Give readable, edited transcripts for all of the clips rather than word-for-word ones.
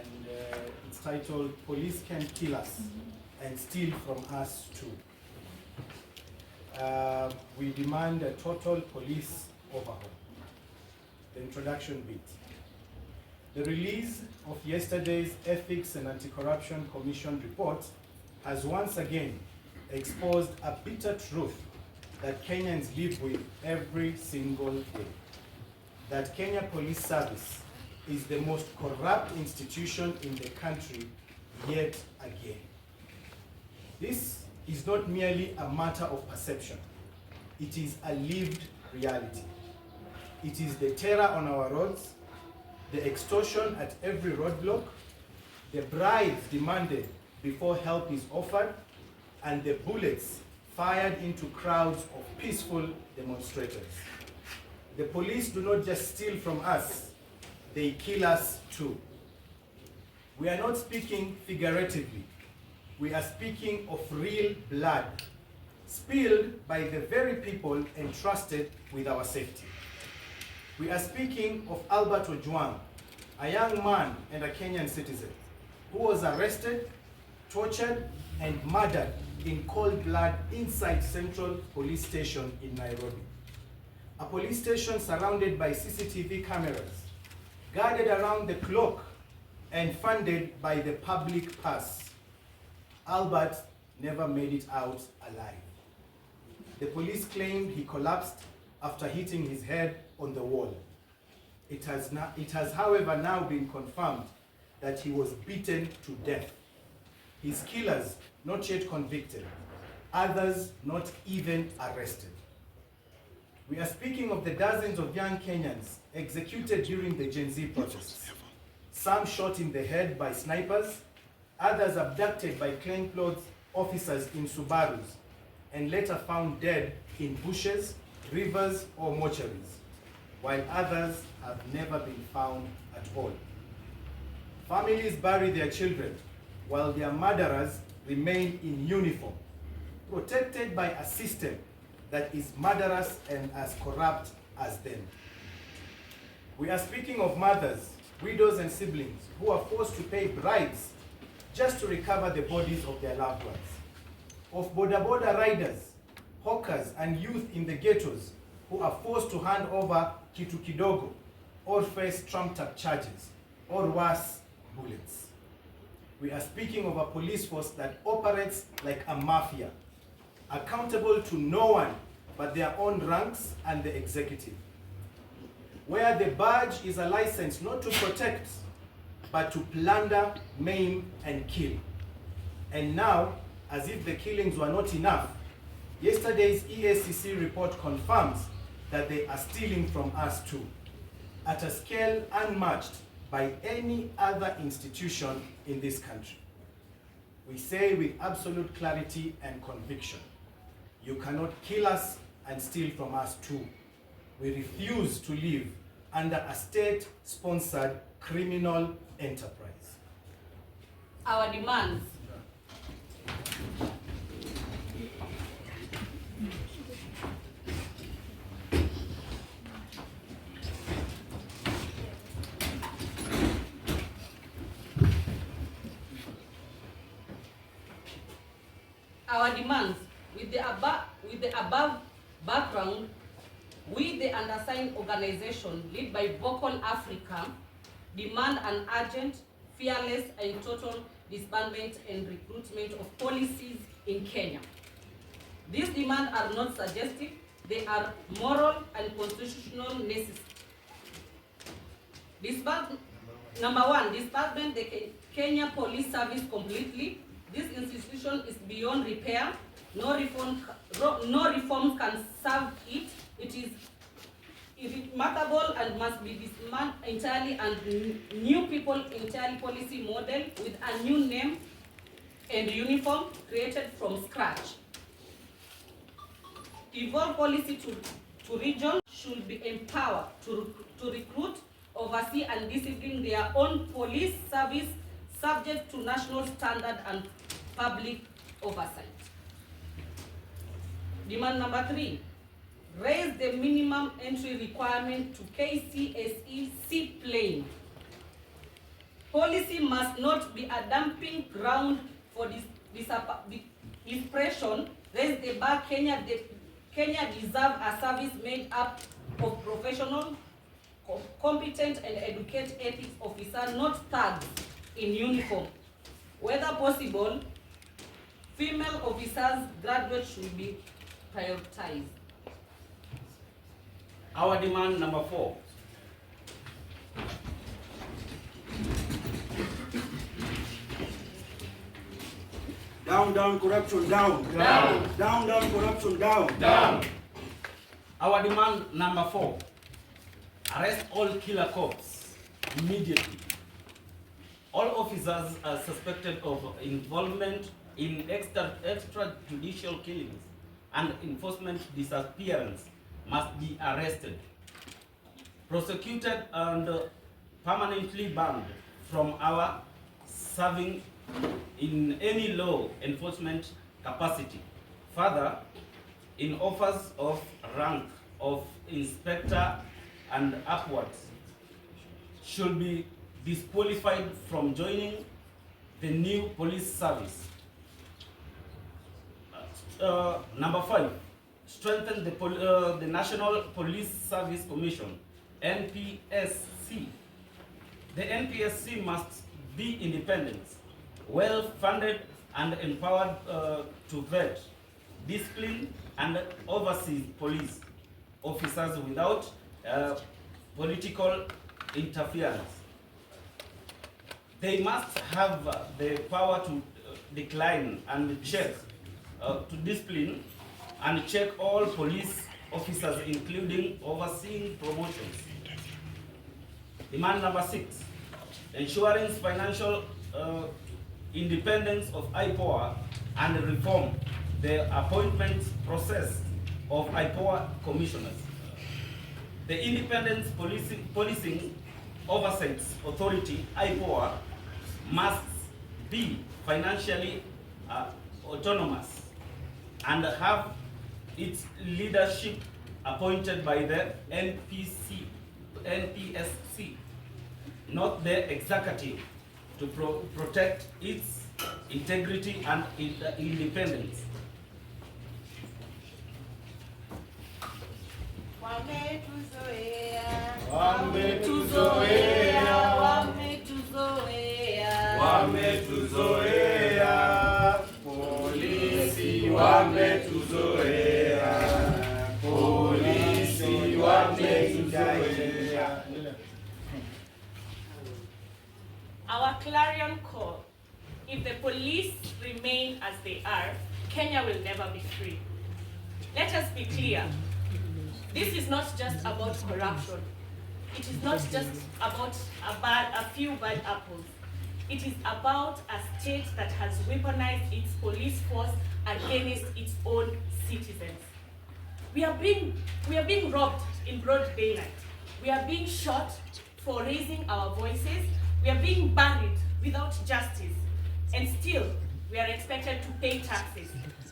and it's titled Police Can Kill Us and Steal From Us Too. We demand a total police overhaul. The introduction bit. The release of yesterday's Ethics and Anti-Corruption Commission report has once again exposed a bitter truth that Kenyans live with every single day. That Kenya Police Service is the most corrupt institution in the country yet again. This is not merely a matter of perception. It is a lived reality. It is the terror on our roads, the extortion at every roadblock, the bribes demanded before help is offered, and the bullets fired into crowds of peaceful demonstrators. The police do not just steal from us, they kill us too. We are not speaking figuratively. We are speaking of real blood, spilled by the very people entrusted with our safety. We are speaking of Albert Ojwang, a young man and a Kenyan citizen, who was arrested, tortured, and murdered in cold blood inside Central Police Station in Nairobi. A police station surrounded by CCTV cameras, guarded around the clock, and funded by the public purse. Albert never made it out alive. The police claimed he collapsed after hitting his head on the wall. It has, however, now been confirmed that he was beaten to death. His killers not yet convicted, others not even arrested. We are speaking of the dozens of young Kenyans executed during the Gen Z protests. Some shot in the head by snipers, others abducted by plainclothes officers in Subarus, and later found dead in bushes, rivers, or mortuaries, while others have never been found at all. Families bury their children, while their murderers remain in uniform, protected by a system that is murderous and as corrupt as them. We are speaking of mothers, widows, and siblings who are forced to pay bribes just to recover the bodies of their loved ones. Of boda riders, hawkers, and youth in the ghettos who are forced to hand over kitu kidogo or face trumped-up charges, or worse, bullets. We are speaking of a police force that operates like a mafia, accountable to no one but their own ranks and the executive, where the badge is a license not to protect, but to plunder, maim, and kill. And now, as if the killings were not enough, yesterday's EACC report confirms that they are stealing from us too, at a scale unmatched by any other institution in this country. We say with absolute clarity and conviction, you cannot kill us and steal from us too. We refuse to live under a state-sponsored criminal enterprise. Our demands. Our demands. With the above background, we, the undersigned organization led by Vocal Africa, demand an urgent, fearless, and total disbandment and recruitment of policies in Kenya. These demands are not suggestive, they are moral and constitutional necessity. Number one, disbandment the Kenya Police Service completely. This institution is beyond repair. No reform can serve it. It is irremarkable and must be dismantled entirely, and new people entirely policy model with a new name and uniform created from scratch. Evolve policy to region should be empowered to recruit, oversee, and discipline their own police service subject to national standard and public oversight. Demand number 3, raise the minimum entry requirement to KCSE seaplane. Policy must not be a dumping ground for depression. Raise the bar. Kenya deserve a service made up of professional, competent and educated ethics officers, not thugs in uniform. Whether possible, female officers graduates should be prioritized. Our demand number 4. Down, down, corruption, down. Down. Down, down, corruption, down. Down. Our demand number 4. Arrest all killer cops immediately. All officers are suspected of involvement in extrajudicial killings and enforcement disappearance must be arrested, prosecuted and permanently banned from our serving in any law enforcement capacity. Further, in offers of rank of inspector and upwards should be disqualified from joining the new police service. Number 5, strengthen the National Police Service Commission, NPSC. The NPSC must be independent, well-funded and empowered to vet, discipline and oversee police officers without political interference. They must have the power to decline and check, to discipline and check all police officers, including overseeing promotions. Demand number 6, ensuring financial independence of IPOA and reform the appointment process of IPOA commissioners. The Independent Policing Oversight Authority, IPOA, must be financially autonomous and have its leadership appointed by the NPSC, not the executive, to protect its integrity and independence. Wametuzoea, Wametuzoea, wametuzoea, wametuzoea, polisi wametuzoea, polisi wametuzoea. Our clarion call: if the police remain as they are, Kenya will never be free. Let us be clear. This is not just about corruption. It is not just about a few bad apples. It is about a state that has weaponized its police force against its own citizens. We are being robbed in broad daylight. We are being shot for raising our voices. We are being buried without justice. And still, we are expected to pay taxes,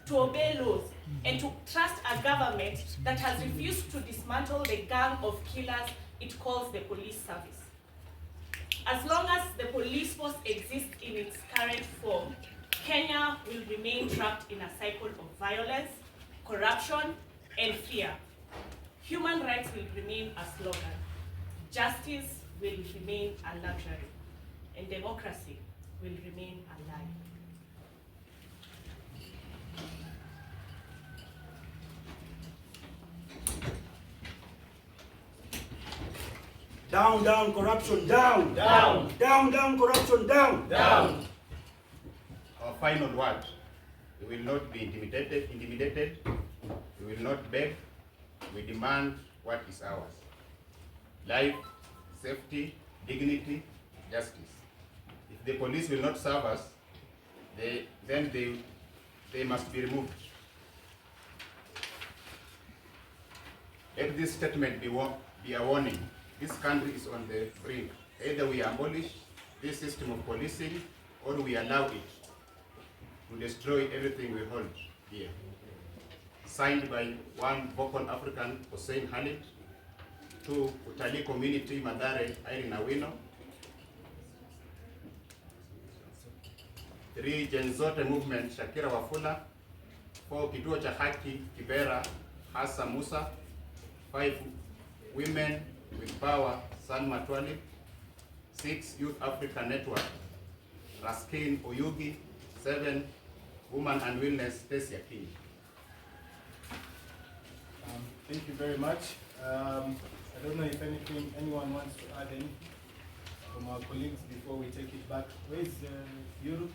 to obey laws, and to trust a government that has refused to dismantle the gang of killers it calls the police service. As long as the police force exists in its current form, Kenya will remain trapped in a cycle of violence, corruption, and fear. Human rights will remain a slogan. Justice will remain a luxury. And democracy will remain a lie. Down, down, corruption, down. Down. Down, down, corruption, down. Down. Our final word: we will not be intimidated. We will not beg. We demand what is ours: life, safety, dignity, justice. If the police will not serve us, then they must be removed. Let this statement be a warning. This country is on the brink. Either we abolish this system of policing, or we allow it to destroy everything we hold dear. Signed by 1 vocal African, Hussein Khalid; 2 Utalii Community, Mathare, Irene Awino; 3 Gen Zote Movement Shakira Wafula. 4 Kituo cha Haki Kibera Hassa Musa. 5 Women with Power Salma Twalib. 6 Youth Africa Network Raskin Oyugi. 7 Woman and Wellness Stacy Akinyi. Thank you very much. I don't know if anyone wants to add anything from our colleagues before we take it back. Where is Yuru?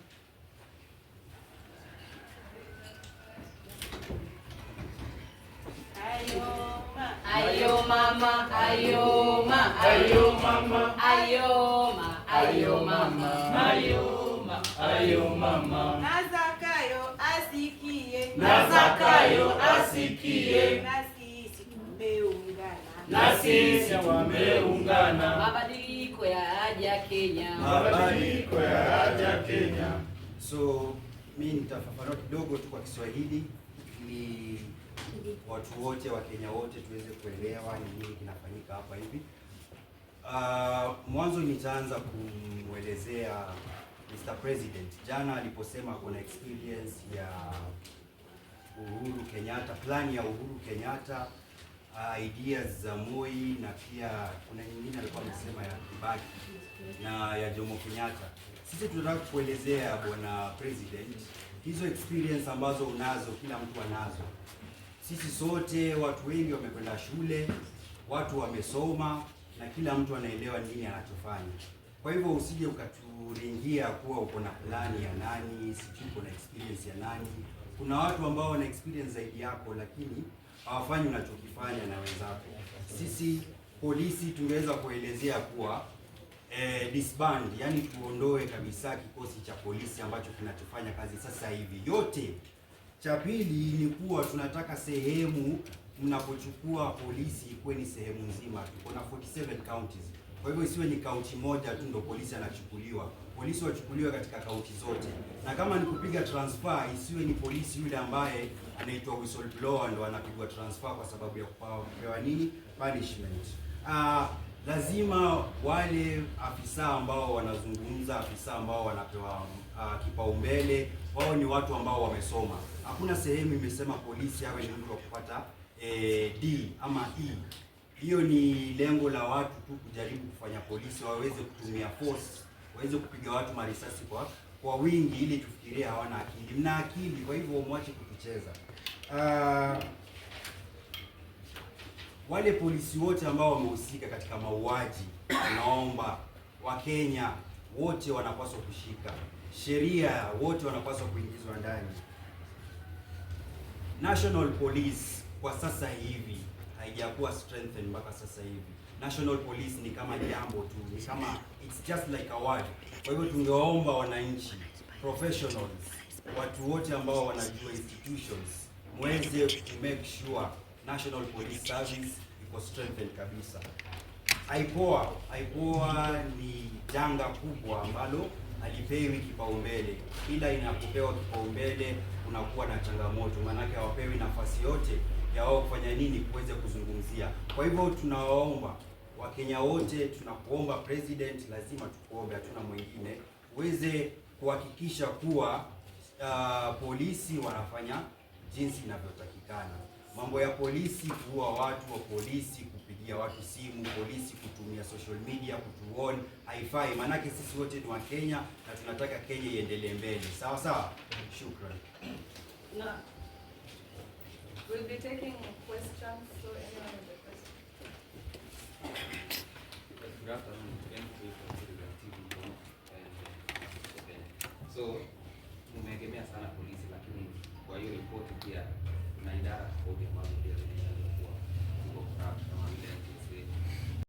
Ayo mama, ayo ma, ayo mama, ayo ma, ayo mama, ayo ma, ayo mama. Nazakayo asikie, Nazakayo asikie, na sisi tumeungana, na sisi tumeungana. Mabadiliko yaja Kenya, Mabadiliko yaja Kenya. So mimi nitafafanua kidogo tu kwa Kiswahili ili watu wote wa Kenya wote tuweze kuelewa ni nini kinafanyika hapa hivi. Mwanzo nitaanza kumwelezea Mr. President jana aliposema kuna experience ya Uhuru Kenyatta, plan ya Uhuru Kenyatta, ideas za Moi na pia kuna nyingine alikuwa amesema ya Kibaki na ya Jomo Kenyatta. Sisi tunataka kuelezea bwana President hizo experience ambazo unazo, kila mtu anazo. Sisi sote watu wengi wamekwenda shule, watu wamesoma na kila mtu anaelewa nini anachofanya. Kwa hivyo usije ukaturingia kuwa uko na plani ya nani, sijui uko na experience ya nani. Kuna watu ambao wana experience zaidi yako lakini hawafanyi unachokifanya na wenzako. Sisi polisi tungeweza kuelezea kuwa disband, yani tuondoe kabisa kikosi cha polisi ambacho kinachofanya kazi sasa hivi yote. Cha pili ni kuwa tunataka sehemu mnapochukua polisi ikuwe ni sehemu nzima. Tuko na 47 counties. Kwa hivyo isiwe ni kaunti moja tu ndo polisi anachukuliwa. Polisi wachukuliwe katika kaunti zote. Na kama ni kupiga transfer isiwe ni polisi yule ambaye anaitwa whistleblower ndo anapigwa transfer kwa sababu ya kupewa nini? Punishment. Lazima wale afisa ambao wanazungumza, afisa ambao wanapewa kipaumbele, wao ni watu ambao wamesoma. Hakuna sehemu imesema polisi awe ni mtu wa kupata D ama E. Hiyo ni lengo la watu tu kujaribu kufanya polisi waweze kutumia force, waweze kupiga watu marisasi kwa wingi ili tufikirie hawana akili. Mna akili, kwa hivyo mwache kutucheza. Wale polisi wote ambao wamehusika katika mauaji, naomba Wakenya wote wanapaswa kushika sheria, wote wanapaswa kuingizwa ndani. National Police kwa sasa hivi haijakuwa strengthened mpaka sasa hivi. National Police ni kama jambo tu, ni kama it's just like a word. Kwa hivyo tungeomba wananchi, professionals, watu wote ambao wanajua institutions, mweze to make sure National Police Service iko strengthened kabisa. IPOA ni janga kubwa ambalo halipewi kipaumbele. Ila inapopewa kipaumbele kunakuwa na changamoto, maanake hawapewi nafasi yote ya wao kufanya nini kuweze kuzungumzia. Kwa hivyo tunawaomba Wakenya wote, tunakuomba President, lazima tukuombe, hatuna mwingine, uweze kuhakikisha kuwa polisi wanafanya jinsi inavyotakikana. Mambo ya polisi kuua watu, wa polisi kupigia watu simu, polisi kutumia social media kutuon haifai, maanake sisi wote ni wa Kenya na tunataka Kenya iendelee mbele. Sawa sawa? Shukrani. No. We'll be taking questions, so anyone with a question. Good afternoon, so mumeegemea sana polisi, lakini kwa hiyo ripoti pia kuna idara tofauti ambazo pia zinaeleza kuwa ziko corrupt kama vile